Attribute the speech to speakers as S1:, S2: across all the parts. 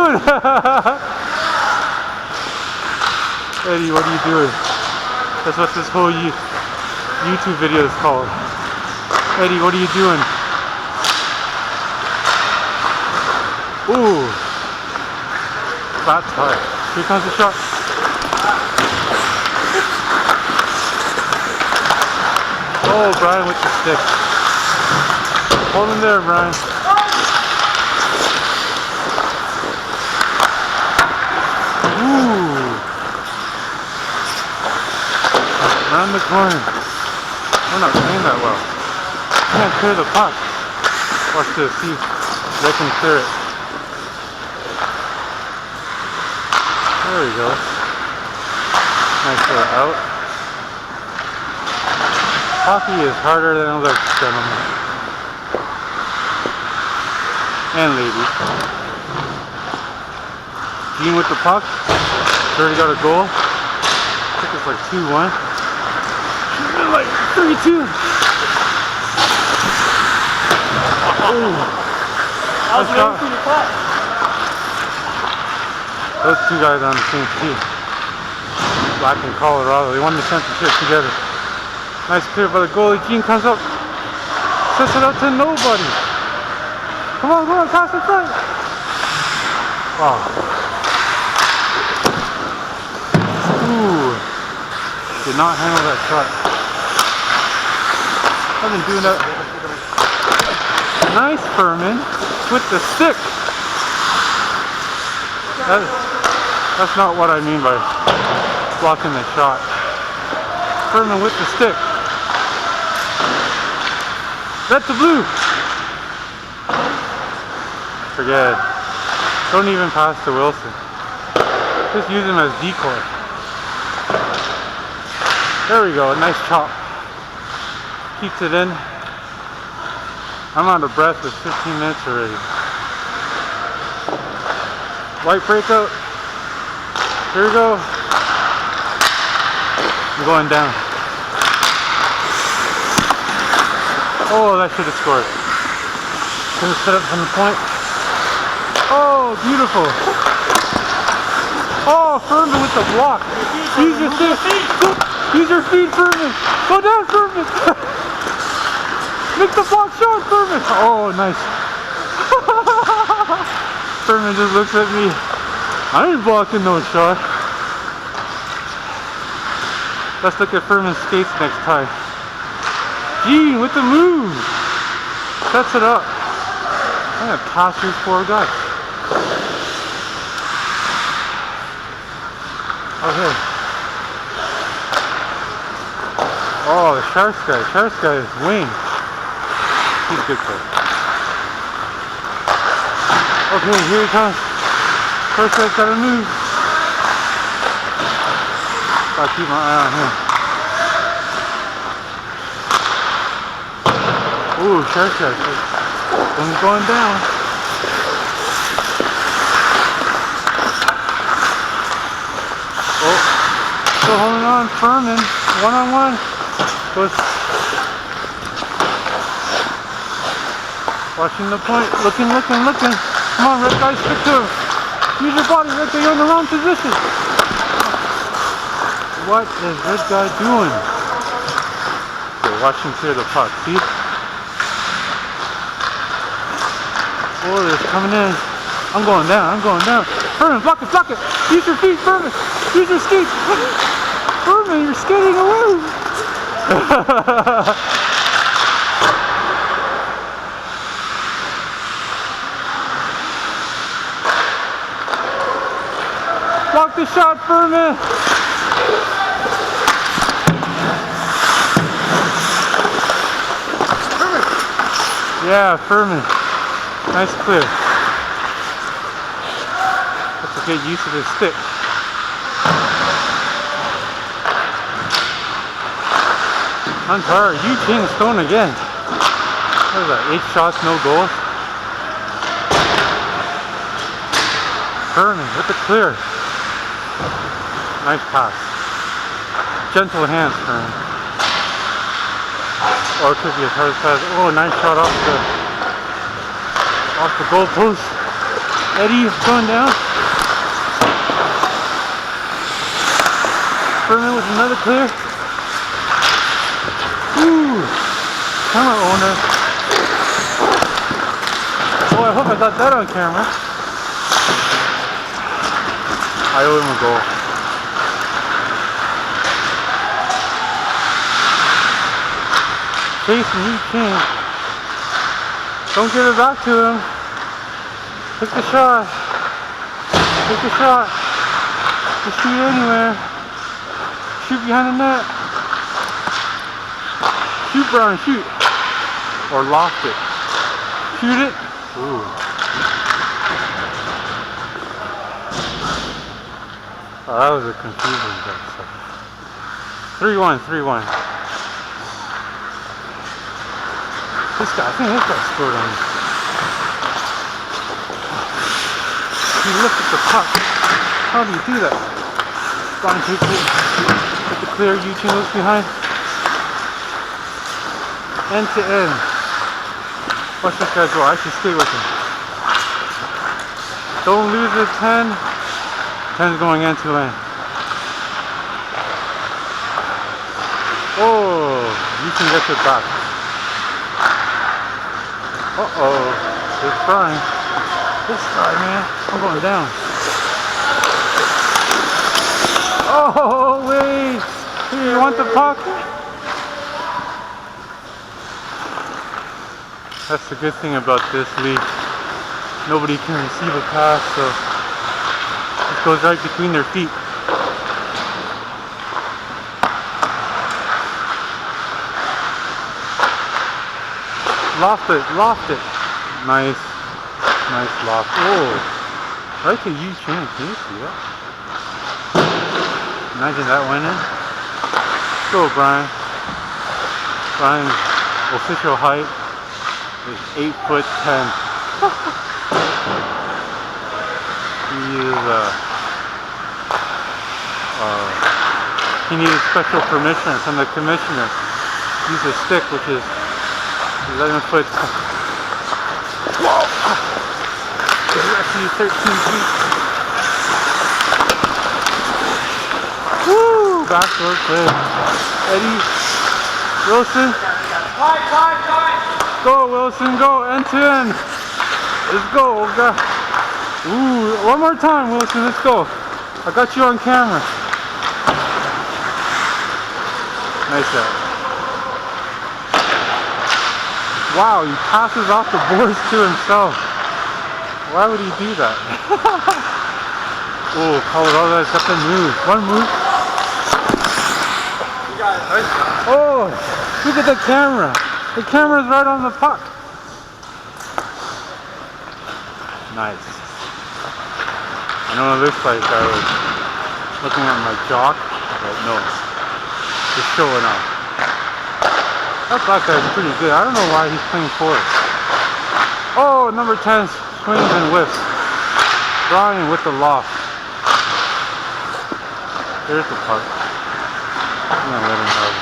S1: doing? Eddie, what are you doing? That's what this whole YouTube video is called. Eddie, what are you doing? Ooh. Flat tire. Here comes the shot. Oh, Brian with the stick. Hold him there, Brian. Ooh. Around the corner. We're not playing that well. Can't clear the puck. Watch this, see if they can clear it. There we go. Nice little out. Hockey is harder than it looks, gentlemen. And ladies. Gene with the puck. Already got a goal. I think it's like 2-1. Should have been like 3-2. Oh.
S2: How's it for your puck?
S1: Those two guys are on the same team. Black and Colorado. They won the championship together. Nice clear by the goalie. Gene comes up. Sets it out to nobody. Come on, pass it front. Wow. Ooh. Did not handle that shot. I've been doing that. Nice, Furman. With the stick. That's not what I mean by blocking the shot. Furman with the stick. Red to blue. Forget it. Don't even pass to Wilson. Just use him as decoy. There we go, a nice chop. Keeps it in. I'm out of breath with 15 minutes already. White breakout. Here we go. I'm going down. Oh, that should have scored. Gonna set up from the point. Oh, beautiful. Oh, Furman with the block. Use your feet. Use your feet, Furman. Go down, Furman. Make the block shot, Furman. Oh, nice. Furman just looks at me. I ain't blocking no shot. Let's look at Furman's skates next time. Gene with the move. Sets it up. I'm gonna pass these four guys. Okay. Oh, the Sharks guy. Sharks guy is Wayne. He's a good player. Okay, here he comes. First guy's gotta move. Gotta keep my eye on him. Ooh, Sharks guy. One's going down. Oh, still holding on. Furman, one-on-one. Goes. Watching the point. Looking. Come on, red guy, stick to him. Use your body, red guy. You're in the wrong position. What is red guy doing? Okay, watch him clear the puck. See? Oh, they're coming in. I'm going down. Furman, block it. Use your feet, Furman. Use your skates. Furman, you're skating away. Block the shot, Furman. Yeah, Furman. Nice clear. Have to get used to this stick. Hunter, Eugene Stone again. What is that? 8 shots, no goals. Furman with the clear. Nice pass. Gentle hands, Furman. Or it could be as hard as that. Oh, nice shot off the goal post. Eddie going down. Furman with another clear. Ooh, camera owner. Oh, I hope I got that on camera. I owe him a goal. Chasing you, King. Don't give it back to him. Take the shot. Take the shot. Just shoot anywhere. Shoot behind the net. Shoot, Brian, shoot. Or loft it. Shoot it. Ooh. Oh, that was a confusing goal. 3-1, 3-1. This guy, I think this guy scored on me. He lifted the puck. How do you do that? Brian takes it. Get the clear. Eugene looks behind. End to end. Watch this guy go. I should stay with him. Don't lose the 10. 10's going end to end. Oh, Eugene gets it back. Uh-oh. It's Brian. This guy, man. I'm going down. Oh, wait. Here, you want the puck? That's the good thing about this league. Nobody can receive a pass, so it goes right between their feet. Loft it, loft it. Nice. Nice loft. Oh, right to Yu Chin. Can you see that? Imagine that went in. Go, Brian. Brian's official height is 8'10". He needed special permission from the commissioner. Use a stick, which is 11 foot. Whoa! It's actually 13 feet. Woo! Backdoor play. Eddie Wilson. Go, Wilson, go. End to end. Let's go, Olga. Ooh, one more time, Wilson. Let's go. I got you on camera. Nice shot. Wow, he passes off the boards to himself. Why would he do that? Oh, Colorado has got the move. One move. Oh, look at the camera. The camera's right on the puck. Nice. I know it looks like I was looking at my jock, but no. Just showing off. That black guy's pretty good. I don't know why he's playing for it. Oh, number 10 swings and whiffs. Brian with the loft. There's the puck. I'm gonna let him have it.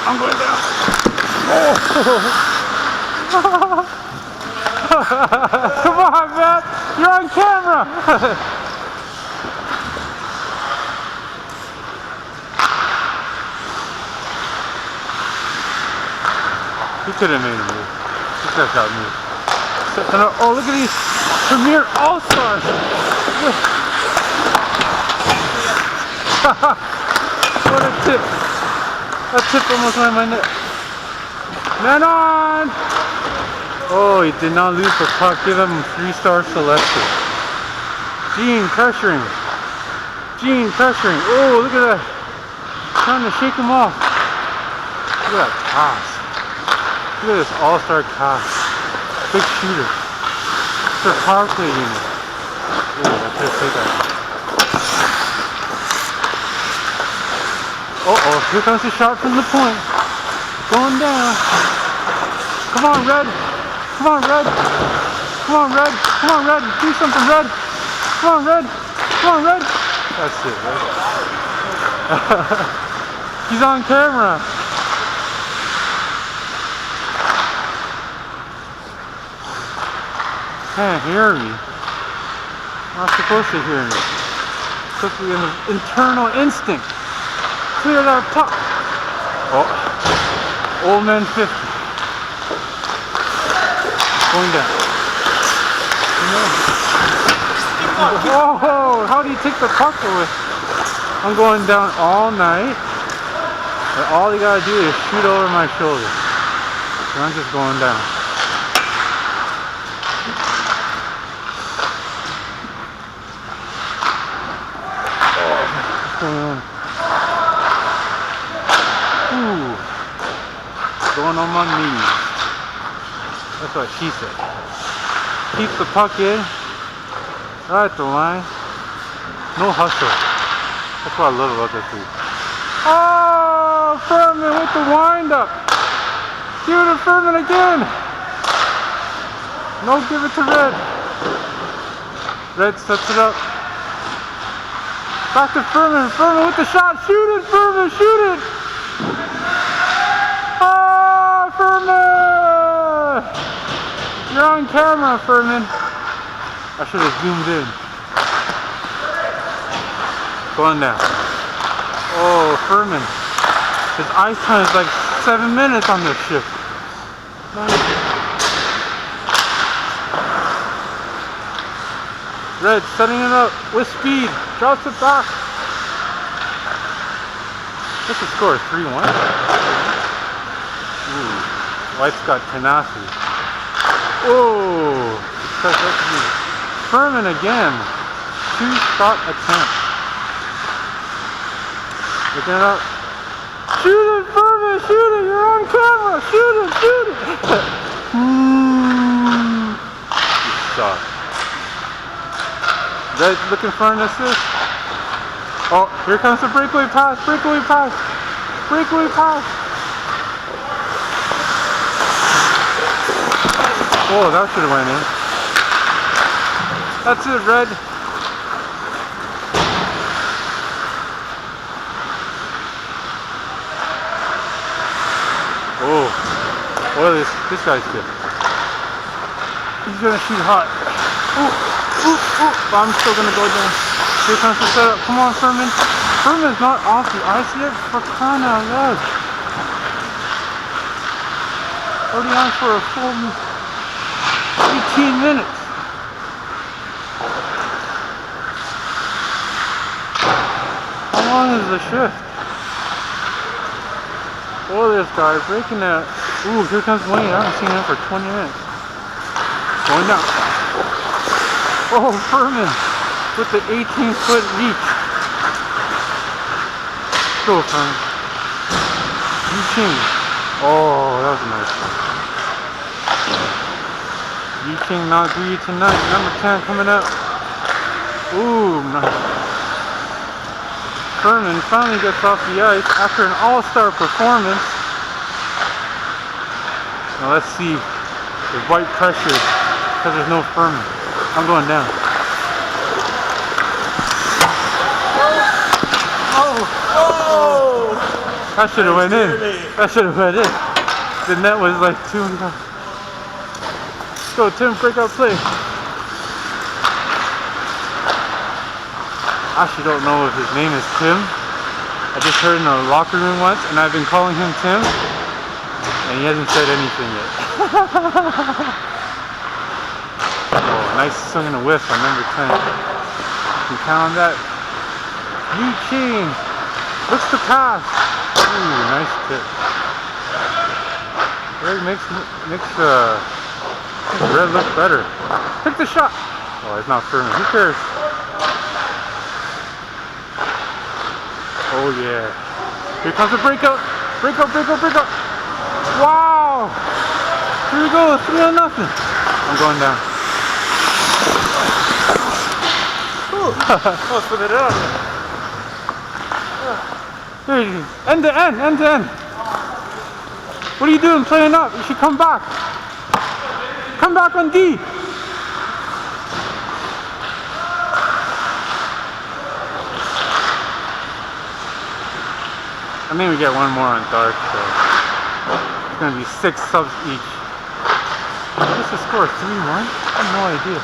S1: I'm going down. Oh! Come on, man! You're on camera! He could have made a move. This guy's got a move. Oh, look at these Premier All-Stars! What a tip! That tip almost went in my net. Man on! Oh, he did not lose the puck. Give him 3-star Celeste. Gene pressuring. Gene pressuring. Oh, look at that. Trying to shake him off. Look at that pass. Look at this all-star cast. Big shooter. It's their power play unit. Ooh, I could have that. Uh-oh, here comes the shot from the point. Going down. Come on, Red. Come on, Red. Come on, Red. Come on, Red. Do something, Red. Come on, Red. Come on, Red. That's it, Red. He's on camera. Can't hear me. Not supposed to hear me. Supposed to be an internal instinct. Clear that puck. Oh, old man 50. Going down. Whoa! How do you take the puck away? I'm going down all night. And all you gotta do is shoot over my shoulder. And I'm just going down. What's going on? Ooh. Going on my knees. That's what she said. Keep the puck in. Right at the line. No hustle. That's what I love about this league. Oh, Furman with the wind up. Give it to Furman again. No, give it to Red. Red sets it up. Back to Furman. Furman with the shot. Shoot it, Furman. Shoot it. Oh, Furman. You're on camera, Furman. I should have zoomed in. Going down. Oh, Furman. His ice time is like 7 minutes on this shift. Red setting it up with speed. Drops it back. What's the score? 3-1? Ooh. White's got tenacity. Oh. Furman again. 2-shot attempt. Looking it up. Shoot it, Furman! Shoot it! You're on camera! Shoot it! Shoot it! Good shot. Red looking for an assist. Oh, here comes the breakaway pass! Breakaway pass! Breakaway pass! Oh, that should have went in. That's it, Red. Oh, well, this guy's good. He's gonna shoot hot. Ooh, ooh, ooh. But I'm still gonna go down. Here comes the setup. Come on, Furman. Furman's not off the ice yet, for crying out loud. Already on for a full 18 minutes. How long is the shift? Oh, this guy breaking that. Ooh, here comes Wayne. I haven't seen him for 20 minutes. Going down. Oh, Furman with the 18-foot reach. Go, Furman. Yu-Ching. Oh, that was nice. Yu-Ching not greedy tonight. Number 10 coming up. Ooh, nice. Furman finally gets off the ice after an all-star performance. Now let's see if White pressure because there's no Furman. I'm going down.
S2: Oh!
S1: That should have went in. That should have went in. The net was like 2 and 1. Go, Tim, breakout play. I actually don't know if his name is Tim. I just heard in the locker room once, and I've been calling him Tim, and he hasn't said anything yet. Oh, nice swing and a whiff on number 10. You can count on that. Yu-Ching looks to pass. Ooh, nice tip. Red makes Red look better. Take the shot. Oh, it's not Furman. Who cares? Oh yeah. Here comes the breakout. Breakout, breakout, breakout. Wow. Here we go. 3-0. I'm going down.
S2: Oh, spit it out.
S1: Here you go. End to end, end to end. What are you doing playing up? You should come back. Come back on D. I think we get one more on dark, so it's going to be 6 subs each. What's the score? 3-1? I have no idea.